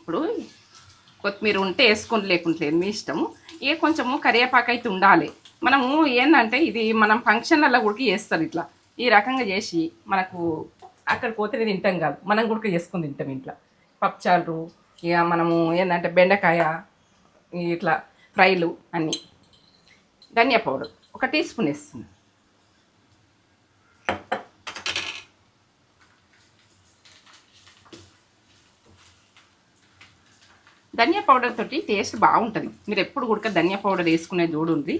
ఇప్పుడు కొత్తిమీర ఉంటే వేసుకొని లేకుంటలేదు మీ ఇష్టము. కొంచెము కరివేపాకు అయితే ఉండాలి. మనము ఏంటంటే ఇది మనం ఫంక్షన్లలో కూడా చేస్తారు ఇట్లా ఈ రకంగా చేసి మనకు అక్కడ పోతే తింటాం కాదు, మనం కూడా చేసుకొని తింటాం ఇంట్లో. పప్పుచారు ఇక మనము ఏంటంటే బెండకాయ ఇట్లా ఫ్రైలు అన్నీ. ధనియా పౌడర్ 1 టీ స్పూన్ వేస్తుంది. ధనియా పౌడర్ తోటి టేస్ట్ బాగుంటుంది. మీరు ఎప్పుడు కూడా ధనియా పౌడర్ వేసుకునే చూడండి.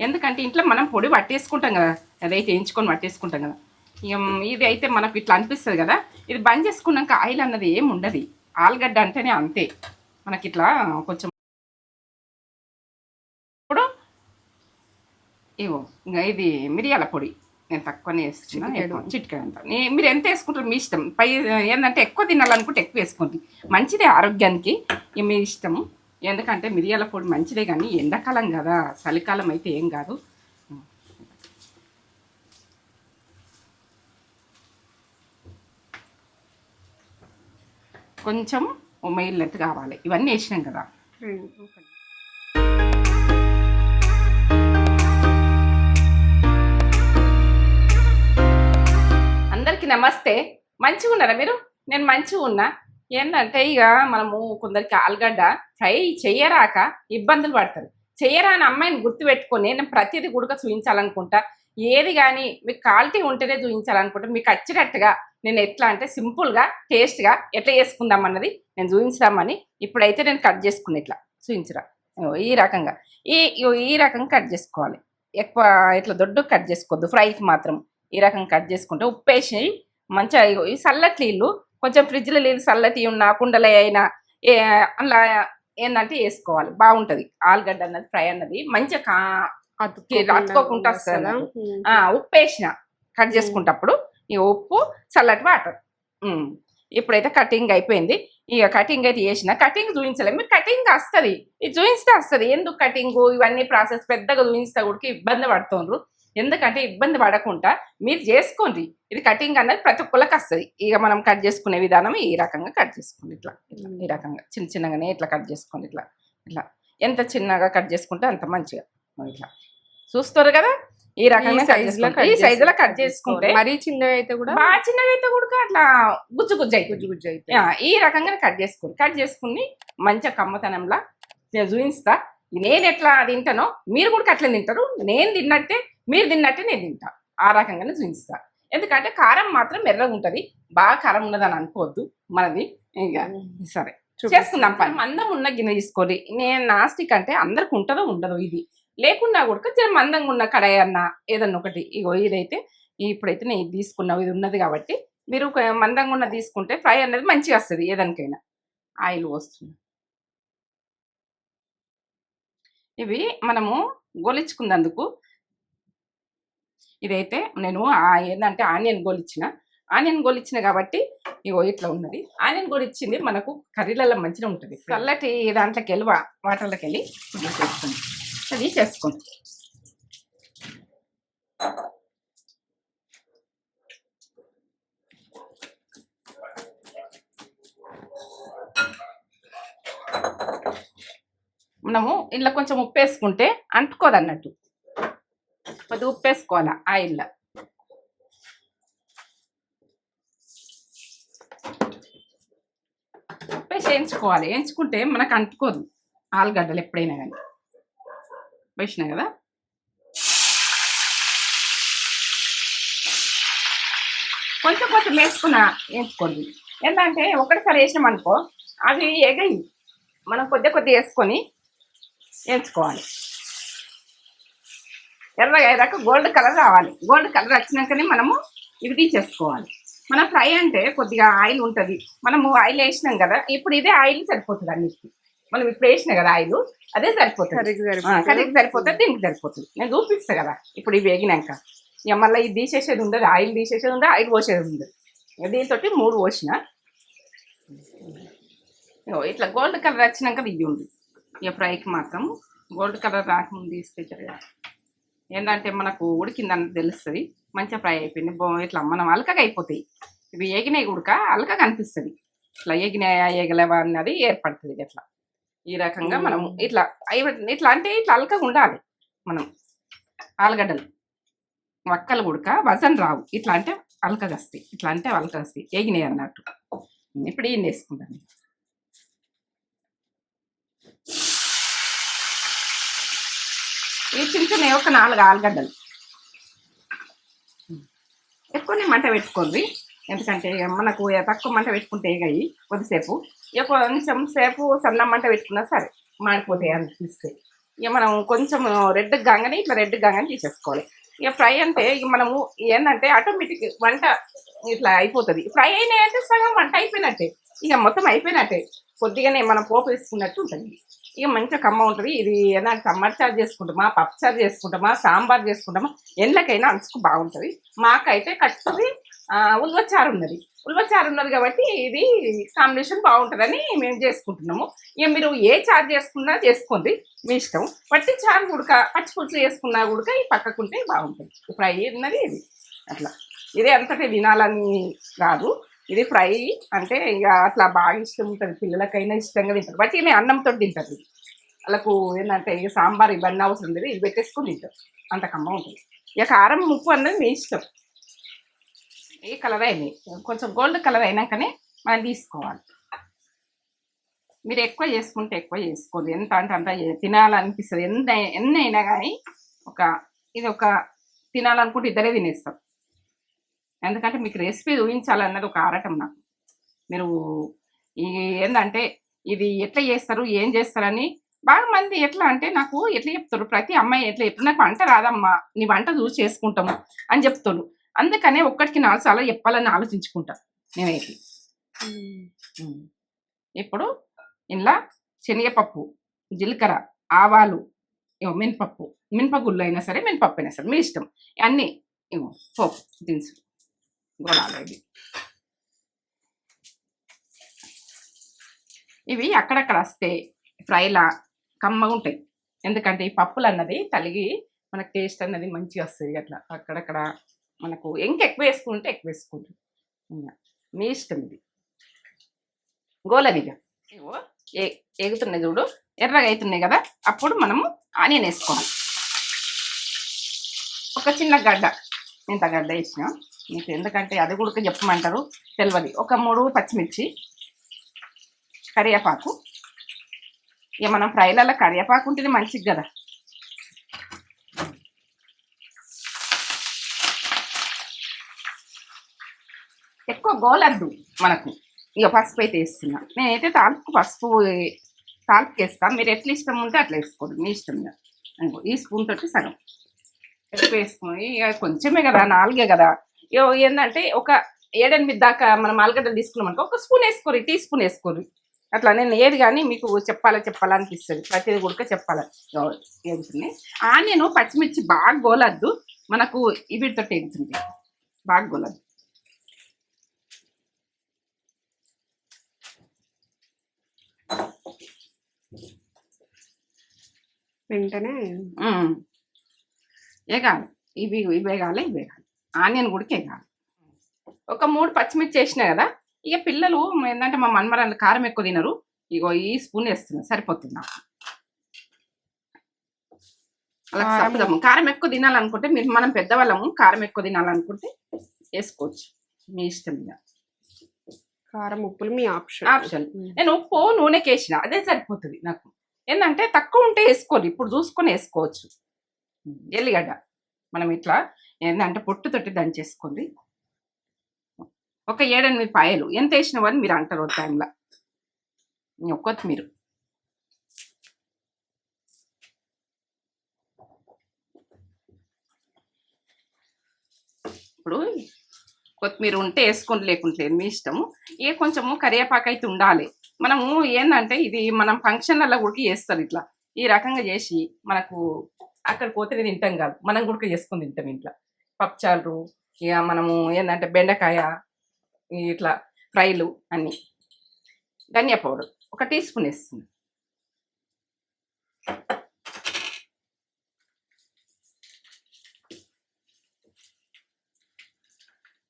ఎందుకంటే ఇంట్లో మనం పొడి పట్టేసుకుంటాం కదా, అదైతే వేయించుకొని పట్టేసుకుంటాం కదా. ఇది అయితే మనకు ఇట్లా అనిపిస్తుంది కదా. ఇది బంద్ చేసుకున్నాక ఆయిల్ అన్నది ఏమి ఉండదు. ఆలుగడ్డ అంటేనే అంతే మనకి ఇట్లా కొంచెం. ఇప్పుడు ఇంకా ఇది మిరియాల పొడి నేను తక్కువనే వేస్తున్నా, చిటికెడు అంత. మీరు ఎంత వేసుకుంటారు మీ ఇష్టం. పై ఏంటంటే ఎక్కువ తినాలనుకుంటే ఎక్కువ వేసుకోండి, మంచిదే ఆరోగ్యానికి. మీ ఇష్టం. ఎందుకంటే మిరియాల పొడి మంచిదే, కానీ ఎండాకాలం కదా, చలికాలం అయితే ఏం కాదు. కొంచెం ఉమ్మయిల్నట్టు కావాలి. ఇవన్నీ వేసినాం కదా. అందరికీ నమస్తే. మంచిగా ఉన్నారా మీరు? నేను మంచిగా ఉన్నా. ఏంటంటే ఇక మనము కొందరికి ఆలుగడ్డ ఫ్రై చెయ్యరాక ఇబ్బందులు పడతారు. చెయ్యరాని అమ్మాయిని గుర్తుపెట్టుకొని నేను ప్రతిదీ గుడక చూపించాలనుకుంటా. ఏది కానీ మీకు క్వాలిటీ ఉంటేనే చూపించాలనుకుంటా. మీకు వచ్చేటట్టుగా నేను ఎట్లా అంటే సింపుల్గా టేస్ట్గా ఎట్లా చేసుకుందాం అన్నది నేను చూపించుదామని. ఇప్పుడైతే నేను కట్ చేసుకుని ఇట్లా చూపించరా ఈ రకంగా ఈ రకంగా కట్ చేసుకోవాలి. ఎక్కువ ఇట్లా దొడ్డు కట్ చేసుకోవద్దు, ఫ్రైకి మాత్రం ఈ రకంగా కట్ చేసుకుంటే. ఉప్పు వేసి మంచిగా ఈ చల్లటి నీళ్ళు, కొంచెం ఫ్రిడ్జ్లో నీళ్ళు చల్లటి ఉన్నా కుండలో అయినా అలా ఏంటంటే వేసుకోవాలి, బాగుంటుంది. ఆలుగడ్డ అన్నది ఫ్రై అన్నది మంచిగా అతుక్కోకుండా వస్తుంది. ఉప్పు వేసిన కట్ చేసుకుంటప్పుడు ఈ ఉప్పు చల్లటి వాటర్. ఇప్పుడైతే కటింగ్ అయిపోయింది. ఇక కటింగ్ అయితే చేసిన. కటింగ్ చూపించలేదు మీరు. కటింగ్ వస్తుంది, ఇది చూపిస్తే వస్తుంది. ఎందుకు కటింగ్ ఇవన్నీ ప్రాసెస్ పెద్దగా చూపిస్తే కూడా ఇబ్బంది పడుతుండ్రు. ఎందుకంటే ఇబ్బంది పడకుండా మీరు చేసుకోండి. ఇది కటింగ్ అన్నది ప్రతి ఒక్కరికి వస్తుంది. ఇక మనం కట్ చేసుకునే విధానం ఈ రకంగా కట్ చేసుకోండి. ఇట్లా ఈ రకంగా చిన్న చిన్నగానే ఇట్లా కట్ చేసుకోండి. ఇట్లా ఇట్లా ఎంత చిన్నగా కట్ చేసుకుంటే అంత మంచిగా. ఇట్లా చూస్తారు కదా, ఈ రకంగా ఈ సైజులో కట్ చేసుకుంటే. మరీ చిన్నగా అయితే కూడా, బాగా చిన్నగా అయితే కూడా అట్లా గుజ్జు గుజ్జు అయితే ఈ రకంగా కట్ చేసుకోండి. కట్ చేసుకుని మంచిగా కమ్మతనంలా చూపిస్తా. నేను ఎట్లా తింటానో మీరు కూడా అట్లా తింటారు. నేను తిన్నట్టే మీరు తిన్నట్టే నేను తింటా. ఆ రకంగానే చూపిస్తా. ఎందుకంటే కారం మాత్రం ఎర్రగా ఉంటుంది, బాగా కారం ఉన్నదని అనుకోవద్దు మనది. ఇక సరే చేసుకుందాం పని. మందం ఉన్న గిన్నె తీసుకోండి. నేను నాస్టిక్ అంటే అందరికి ఉంటుందో ఉండదు. ఇది లేకున్నా కూడా జర మందంగా ఉన్న కడాయి అన్న ఏదన్నా ఒకటి. ఇగో ఇదైతే ఇప్పుడైతే నేను ఇది తీసుకున్నావు, ఇది ఉన్నది కాబట్టి మీరు మందంగా ఉన్న తీసుకుంటే ఫ్రై అనేది మంచిగా వస్తుంది. ఏదానికైనా ఆయిల్ వస్తుంది. ఇవి మనము గొలిచుకున్నందుకు ఇదైతే నేను ఏంటంటే ఆనియన్ గోలిచ్చిన కాబట్టి ఇగో ఇట్లా ఉన్నది. ఆనియన్ గోలిచ్చింది మనకు కర్రీలలో మంచిగా ఉంటుంది. చల్లటి దాంట్లోకి వెళ్ళి వాటర్లోకి వెళ్ళి చేసుకోండి. అది చేసుకోండి. మనము ఇంట్లో కొంచెం ఉప్పు వేసుకుంటే అంటుకోదు అన్నట్టు. కొద్దిగా ఉప్పు వేసుకోవాలి ఆయిల్లో. ఉప్పేసి వేయించుకోవాలి. వేయించుకుంటే మనకు అంటుకోదు ఆలుగడ్డలు ఎప్పుడైనా కానీ. వేసినా కదా. కొంచెం కొంచెం వేయించుకోండి. ఏంటంటే ఒకటిసారి వేసినాం అనుకో అవి ఎగయి. మనం కొద్ది వేసుకొని వేయించుకోవాలి. ఎర్రగా అయ్యాక గోల్డ్ కలర్ రావాలి. గోల్డ్ కలర్ వచ్చినాకనే మనము ఇవి తీసేసుకోవాలి. మన ఫ్రై అంటే కొద్దిగా ఆయిల్ ఉంటుంది. మనము ఆయిల్ వేసినాం కదా, ఇప్పుడు ఇదే ఆయిల్ సరిపోతుంది అన్నిటికీ. మనం ఇప్పుడు వేసినా కదా ఆయిల్, అదే సరిపోతుంది. కర్రీకి సరిపోతుంది, దీనికి సరిపోతుంది. నేను చూపిస్తాను కదా ఇప్పుడు ఇవి వేగినాక. ఇక మళ్ళీ ఇది తీసేసేది ఉండదు, ఆయిల్ తీసేసేది ఉండదు, ఆయిల్ పోసేది ఉండదు. దీంతో 3 పోసిన. ఇట్లా గోల్డ్ కలర్ వచ్చినాక ఇది ఉంది. ఇక ఫ్రైకి మాత్రం గోల్డ్ కలర్ రాకముందు తీసుకొచ్చారు కదా. ఏంటంటే మనకు ఉడికిందని తెలుస్తుంది. మంచిగా ఫ్రై అయిపోయింది. ఇట్లా మనం అలకగా అయిపోతాయి. ఇవి వేగినాయి ఉడక అలకగా అనిపిస్తుంది. ఇట్లా ఎగినాయా ఎగలేవా అన్నది ఏర్పడుతుంది ఇట్లా. ఈ రకంగా మనము ఇట్లా ఇట్లా అంటే ఇట్లా అలకగా ఉండాలి. మనం ఆలుగడ్డలు వక్కలు ఉడక వజన్ రావు, ఇట్లా అంటే అలకగా వస్తాయి, ఇట్లా అంటే అలకగా వస్తాయి, ఎగినాయి అన్నట్టు. ఇప్పుడు ఏం వేసుకుంటాను, ఈ చిన్న చిన్న ఒక 4 ఆలుగడ్డలు. ఎక్కువనే మంట పెట్టుకోండి, ఎందుకంటే మనకు తక్కువ మంట పెట్టుకుంటే ఎగాయి కొద్దిసేపు. ఇక కొంచెం సేపు సన్న మంట పెట్టుకున్నా సరే మాడిపోతాయి అనిపిస్తే. ఇక మనం కొంచెం రెడ్ కాగానే ఇట్లా రెడ్ కాగానే తీసేసుకోవాలి. ఇక ఫ్రై అంటే ఇక మనము ఏంటంటే ఆటోమేటిక్ వంట ఇట్లా అయిపోతుంది. ఫ్రై అయినాయంటే సగం వంట అయిపోయినట్టే, ఇక మొత్తం అయిపోయినట్టే. కొద్దిగానే మనం పోపు వేసుకున్నట్టు ఉంటుంది. ఇక మంచిగా కమ్మ ఉంటుంది. ఇది ఏదైనా టమాటా చారు చేసుకుంటామా, పప్పు చారు చేసుకుంటామా, సాంబార్ చేసుకుంటామా, ఎండ్లకైనా అంచుకు బాగుంటుంది. మాకైతే కట్టుది ఉల్వచారు ఉన్నది, ఉల్వచారు ఉన్నది కాబట్టి ఇది కాంబినేషన్ బాగుంటుందని మేము చేసుకుంటున్నాము. ఇక మీరు ఏ చారు చేసుకున్నా చేసుకోండి, మీ ఇష్టం. పట్టి చారు ఉడక పచ్చి పులుసు చేసుకున్నా ఉడక ఈ పక్కకుంటే బాగుంటుంది. ఫ్రై ఉన్నది ఇది అట్లా. ఇదే అంతటే తినాలని కాదు, ఇది ఫ్రై అంటే ఇక అట్లా బాగా ఇష్టం ఉంటుంది, పిల్లలకైనా ఇష్టంగా తింటారు. బట్ నేను అన్నంతో తింటారు. వాళ్ళకు ఏంటంటే ఇక సాంబార్ ఇవన్నీ అవసరం లేదు, ఇది పెట్టేసుకొని తింటారు, అంత కమ్మ ఉంటుంది. ఇక కారం ఉప్పు అన్నది మీ ఇష్టం. ఈ కలర్ అయింది, కొంచెం గోల్డ్ కలర్ అయినాకనే మనం తీసుకోవాలి. మీరు ఎక్కువ చేసుకుంటే ఎక్కువ చేసుకోండి, ఎంత అంటే అంత తినాలనిపిస్తుంది. ఎన్ని అయినా కానీ ఇది ఒక తినాలనుకుంటే ఇద్దరే తినేస్తాం. ఎందుకంటే మీకు రెసిపీ ఊహించాలన్నది ఒక ఆరాటం నాకు. మీరు ఈ ఏంటంటే ఇది ఎట్లా చేస్తారు ఏం చేస్తారని బాగా మంది ఎట్లా అంటే నాకు ఎట్లా చెప్తారు, ప్రతి అమ్మాయి ఎట్లా చెప్తారు, నాకు వంట రాదమ్మా, నీ వంట చూసి చేసుకుంటాము అని చెప్తాను. అందుకనే ఒక్కటికి 4 సార్లు చెప్పాలని ఆలోచించుకుంటా నేనైతే. ఇప్పుడు ఇంట్లో శనగపప్పు, జీలకర్ర, ఆవాలు, మినపప్పు, మినపగుళ్ళు అయినా సరే మినపప్పు అయినా సరే మీ ఇష్టం, అన్నీ పోపు దినుసులు గోలాలి. ఇవి అక్కడక్కడ వస్తే ఫ్రైలా కమ్మగా ఉంటాయి, ఎందుకంటే ఈ పప్పులు అన్నది తలిగి మనకు టేస్ట్ అన్నది మంచిగా వస్తుంది. అట్లా అక్కడక్కడ మనకు ఇంకెక్కువ వేసుకుంటే ఎక్కువ వేసుకుంటుంది, మీ ఇష్టం. ఇది గోలనిగా ఎగుతున్నాయి చూడు, ఎర్రగా అవుతున్నాయి కదా, అప్పుడు మనము ఆనియన్ వేసుకోవాలి. ఒక చిన్న గడ్డ, ఇంత గడ్డ వేసినాం మీకు, ఎందుకంటే అది కూడా చెప్పమంటారు తెలియదు. ఒక 3 పచ్చిమిర్చి, కరివేపాకు. ఇక మనం ఫ్రైలలో కరివేపాకు ఉంటేనే మంచిది కదా. ఎక్కువ గోలద్దు మనకు. ఇక పసుపు అయితే వేస్తున్నా నేనైతే పసుపు తాలింపుకి వేస్తాను, మీరు ఎట్లా ఇష్టం ఉంటే అట్లా వేసుకోండి, మీ ఇష్టం. ఈ స్పూన్ తోటి సగం ఎక్కువ వేసుకొని, ఇక కొంచెమే కదా, 4 కదా, ఏంటంటే ఒక 7-8 దాకా మనం ఆలుగడ్డలు తీసుకున్నాం అనుకో, ఒక స్పూన్ వేసుకోరు, టీ స్పూన్ వేసుకోరు. అట్లా నేను ఏది కానీ మీకు చెప్పాలనిపిస్తుంది, ప్రతిదీ కూడా ఎగుతుంది. ఆనియన్ పచ్చిమిర్చి బాగా గోలద్దు, మనకు వీటితో ఎగుతుంది, బాగా గోలద్దు. వెంటనే వేగాలి, ఇవి వేగాలి, ఆనియన్ కూడా వేగాలి. ఒక 3 పచ్చిమిర్చి వేసినా కదా. ఇక పిల్లలు ఏంటంటే మా మన్మరాలు కారం ఎక్కువ తినరు, ఇగో ఈ స్పూన్ వేస్తున్నా సరిపోతుంది. అలా తప్పుదాము, కారం ఎక్కువ తినాలనుకుంటే మీరు, మనం పెద్దవాళ్ళము కారం ఎక్కువ తినాలనుకుంటే వేసుకోవచ్చు, మీ ఇష్టం. కారం ఉప్పులు మీ ఆప్షన్. నేను ఉప్పు నూనెకి వేసిన అదే సరిపోతుంది నాకు. ఏంటంటే తక్కువ ఉంటే వేసుకోండి, ఇప్పుడు చూసుకొని వేసుకోవచ్చు. ఎల్లిగడ్డ మనం ఇట్లా ఏంటంటే పొట్టు తొట్టి దంచేసుకోండి. ఒక 7-8 పాయలు, ఎంత వేసినవని మీరు అంటారు టైంలో. కొత్తిమీర, ఇప్పుడు కొత్తిమీర ఉంటే వేసుకోండి, లేకుంటే మీ ఇష్టము. ఇక కొంచెము కరివేపాకు అయితే ఉండాలి. మనము ఏంటంటే ఇది మనం ఫంక్షన్లలో కూడా చేస్తారు, ఇట్లా ఈ రకంగా చేసి మనకు అక్కడ పోతే తింటాం కాదు, మనం కూడా చేసుకొని తింటాం ఇంట్లో. పప్పుచారు, ఇక మనము ఏంటంటే బెండకాయ ఇట్లా ఫ్రైలు అన్నీ. ధనియా పౌడర్ ఒక టీ స్పూన్ వేస్తుంది.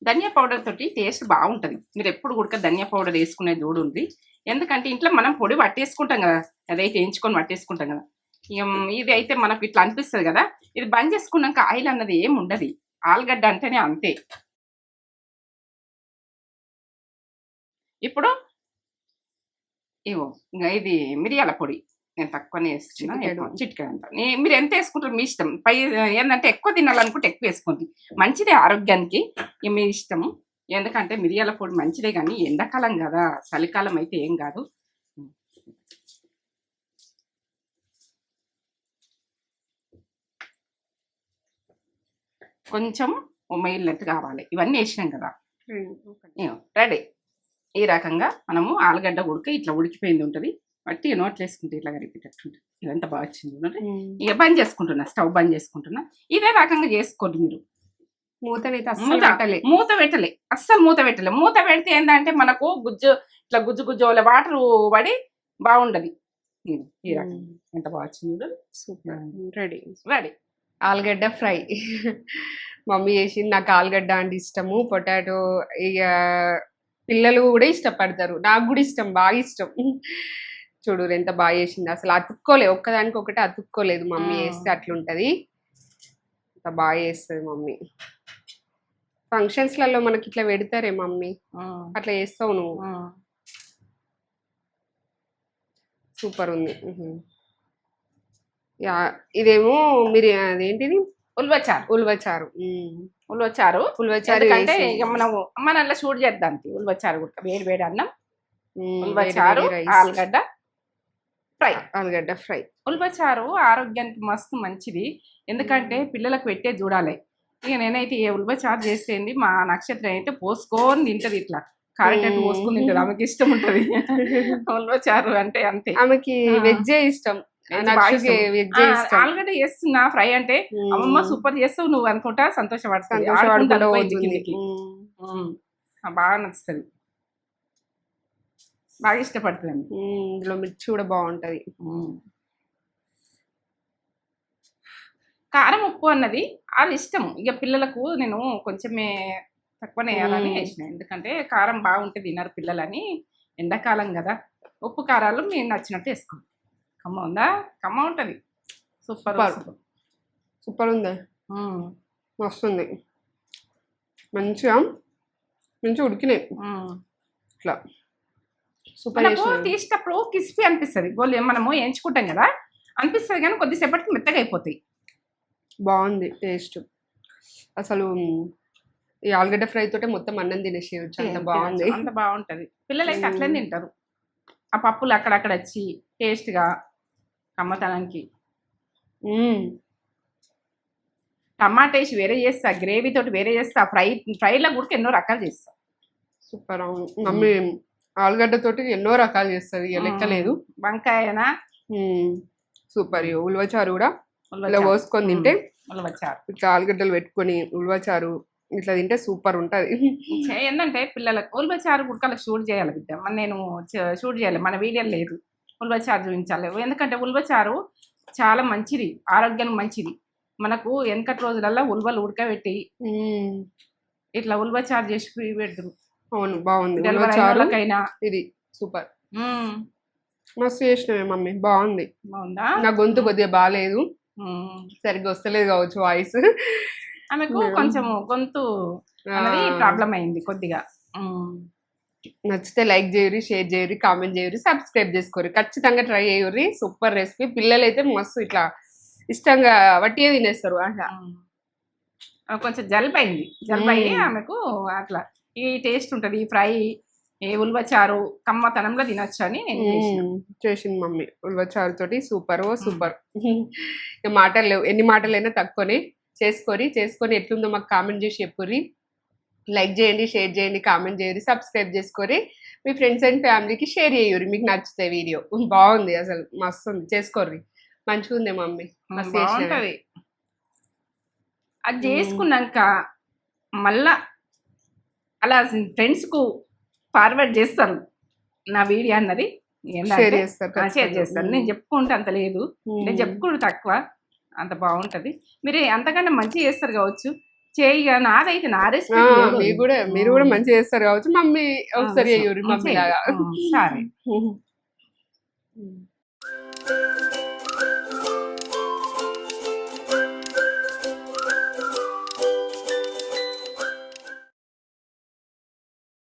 ధనియా పౌడర్ తోటి టేస్ట్ బాగుంటది. మీరు ఎప్పుడు కూడా ధనియా పౌడర్ వేసుకునే చూడండి. ఎందుకంటే ఇంట్లో మనం పొడి పట్టేసుకుంటాం కదా, అదైతే వేయించుకొని పట్టేసుకుంటాం కదా. ఇక ఇది అయితే మనకు ఇట్లా అనిపిస్తుంది కదా. ఇది బంద్ చేసుకున్నాక ఆయిల్ అన్నది ఏం ఉండదు. ఆలుగడ్డ అంటేనే అంతే. ఇప్పుడు ఇవో ఇది మిరియాల పొడి నేను తక్కువనే వేస్తున్నా, చిటికెడు అంత. మీరు ఎంత వేసుకుంటారు మీ ఇష్టం. పై ఏంటంటే ఎక్కువ తినాలనుకుంటే ఎక్కువ వేసుకోండి, మంచిదే ఆరోగ్యానికి. మీ ఇష్టము. ఎందుకంటే మిరియాల పొడి మంచిదే, కానీ ఎండాకాలం కదా, చలికాలం అయితే ఏం కాదు. కొంచెం ఉమ్మయిల్నట్టు కావాలి. ఇవన్నీ వేసినాం కదా, రెడీ. ఈ రకంగా మనము ఆలుగడ్డ ఉడక ఇట్లా ఉడికిపోయింది ఉంటుంది. బట్టి నోట్లు వేసుకుంటే ఇట్లా కలిపేటట్టుంటుంది. ఇదంతా బాగా వచ్చింది. ఇక బంద్ చేసుకుంటున్నా, స్టవ్ బంద్ చేసుకుంటున్నా. ఇదే రకంగా చేసుకోండి మీరు. మూత పెట్టలే, అస్సలు మూత పెట్టలే. మూత పెడితే ఏంటంటే మనకు గుజ్జు ఇట్లా గుజ్జు గుజ్జు వాటర్ పడి బాగుండదు. ఈ రకం ఎంత బాగా వచ్చింది. సూపర్. రెడీ. ఆలుగడ్డ ఫ్రై మమ్మీ చేసింది. నాకు ఆలుగడ్డ అంటే ఇష్టము, పొటాటో. ఇక పిల్లలు కూడా ఇష్టపడతారు, నాకు కూడా ఇష్టం, బాగా ఇష్టం. చూడు ఎంత బాగా చేసింది. అసలు అతుక్కోలేదు, ఒక్కదానికి ఒకటి అతుక్కోలేదు. మమ్మీ చేస్తే అట్లుంటది, అంత బాగా చేస్తుంది మమ్మీ. ఫంక్షన్స్లలో మనకి ఇట్లా పెడతారే మమ్మీ, అట్లా చేస్తావు నువ్వు. సూపర్ ఉంది. ఇదేమో మీరు అదేంటిది, ఉల్వచారు. అంటే ఇక మనం మనల్లా షూట్ చేద్దాం. ఉల్వచారు కూడా వేడి వేడి అన్నం, ఉల్వచారు, ఆలుగడ్డ ఫ్రై. ఉల్వచారు ఆరోగ్యానికి మస్తు మంచిది. ఎందుకంటే పిల్లలకు పెట్టే చూడాలి. ఇక నేనైతే ఏ ఉల్వచారు చేసేయండి, మా నక్షత్రం అయితే పోసుకొని తింటది. ఇట్లా కారెట్ పోసుకొని తింటది, ఆమెకి ఇష్టం ఉంటది. ఉల్వచారు అంటే అంతే. ఆమెకి వెజ్జే ఇష్టం. ఆలుగడ్డ చేస్తున్నా ఫ్రై అంటే, అమ్మమ్మ సూపర్ చేస్తావు నువ్వు అనుకుంటా సంతోషపడుతుంది. బాగా నచ్చుతుంది, బాగా ఇష్టపడుతుంది. ఇందులో మిర్చి కూడా బాగుంటది. కారం ఉప్పు అన్నది అది ఇష్టం. ఇక పిల్లలకు నేను కొంచెమే తక్కువనే వేయాలని వేసిన, ఎందుకంటే కారం బాగుంటుంది తినరు పిల్లలని. ఎండాకాలం కదా, ఉప్పు కారాలు మీరు నచ్చినట్టు వేసుకోండి. కమ్మ ఉందా? కమ్మ ఉంటుంది. సూపర్ ఉంది, వస్తుంది. మంచిగా ఉడికినాయి ఇట్లా. సూపర్. తీసేటప్పుడు క్రిస్పీ అనిపిస్తుంది, గోల్ మనము వేయించుకుంటాం కదా అనిపిస్తుంది, కానీ కొద్దిసేపటికి మెత్తగా అయిపోతాయి. బాగుంది టేస్ట్. అసలు ఈ ఆలుగడ్డ ఫ్రై తోటే మొత్తం అన్నం తినేసేయచ్చు, అంత బాగుంది. అంత బాగుంటది. పిల్లలు అయితే అట్లనే తింటారు. ఆ పప్పులు అక్కడక్కడ వచ్చి టేస్ట్గా కమ్మతనానికి. టమాటా వేసి వేరే చేస్తా, గ్రేవీ తోటి వేరే చేస్తా, ఫ్రైలో కూడా ఎన్నో రకాలు చేస్తా. సూపర్. అవును మమ్మీ ఆలుగడ్డ తోటి ఎన్నో రకాలు చేస్తుంది, లెక్కలేదు. వంకాయనా సూపర్. ఉల్వచారు కూడా ఇలా పోసుకొని తింటే, ఇట్లా ఆలుగడ్డలు పెట్టుకొని ఉల్వచారు ఇట్లా తింటే సూపర్ ఉంటది. ఏంటంటే పిల్లలకు ఉల్వచారు గుడకలకు షూట్ చేయాలి బిడ్డ. నేను షూట్ చేయాలి, మన వీడియో లేదు. ఉల్వచారు చూపించాలి, ఎందుకంటే ఉల్వచారు చాలా మంచిది, ఆరోగ్యానికి మంచిది. మనకు వెనకటి రోజులలో ఉల్వలు ఉడకబెట్టి ఇట్లా ఉల్వచారు చేసి పెడతారు. అవును బాగుంది. డెలివరీకైనా ఇది సూపర్. మస్తు చేసినవే మమ్మీ, బాగుంది. బాగుందా? నా గొంతు కొద్దిగా బాగాలేదు, సరిగ్గా వస్తలేదు కావచ్చు వాయిస్. ఆమెకు కొంచెం గొంతు అనేది ప్రాబ్లం అయింది కొద్దిగా. నచ్చితే లైక్ చేయరు, షేర్ చేయరు, కామెంట్ చేయరు, సబ్స్క్రైబ్ చేసుకోరు. ఖచ్చితంగా ట్రై చేయరు. Super recipe. పిల్లలు అయితే మస్తు ఇట్లా ఇష్టంగా వట్టిగా తినేస్తారు. అట్లా కొంచెం జలుబు అయ్యి ఆమెకు అట్లా ఈ టేస్ట్ ఉంటుంది. ఈ ఫ్రై ఏ ఉల్వచారు కమ్మతనంలో తినొచ్చు అని నేను చేసింది మమ్మీ. ఉల్వచారు తోటి సూపర్ మాటలు లేవు, ఎన్ని మాటలైనా తక్కువనే. చేసుకొని ఎట్లుందో మాకు కామెంట్ చేసి చెప్పుర్రి. లైక్ చేయండి, షేర్ చేయండి, కామెంట్ చేయండి, సబ్స్క్రైబ్ చేసుకోరి. మీ ఫ్రెండ్స్ అండ్ ఫ్యామిలీకి షేర్ చేయరు మీకు నచ్చితే వీడియో. బాగుంది, అసలు మస్తు ఉంది. చేసుకోర్రి, మంచిగా ఉంది మమ్మీ. బాగుంటది. అది చేసుకున్నాక మళ్ళా అలా ఫ్రెండ్స్కు ఫార్వర్డ్ చేస్తాను నా వీడియో అన్నది. షేర్ చేస్తాను. నేను చెప్పుకుంటే అంత లేదు, నేను చెప్పుకుంటే తక్కువ, అంత బాగుంటది. మీరు అంతకన్నా మంచిగా చేస్తారు కావచ్చు. చేయగా నాదైతే నా ఆ, రెసిపీ మీరు కూడా మంచిగా చేస్తారు కావచ్చు. మమ్మీ ఒకసారి చెయ్యూరి మమ్మీ లాగా. సరే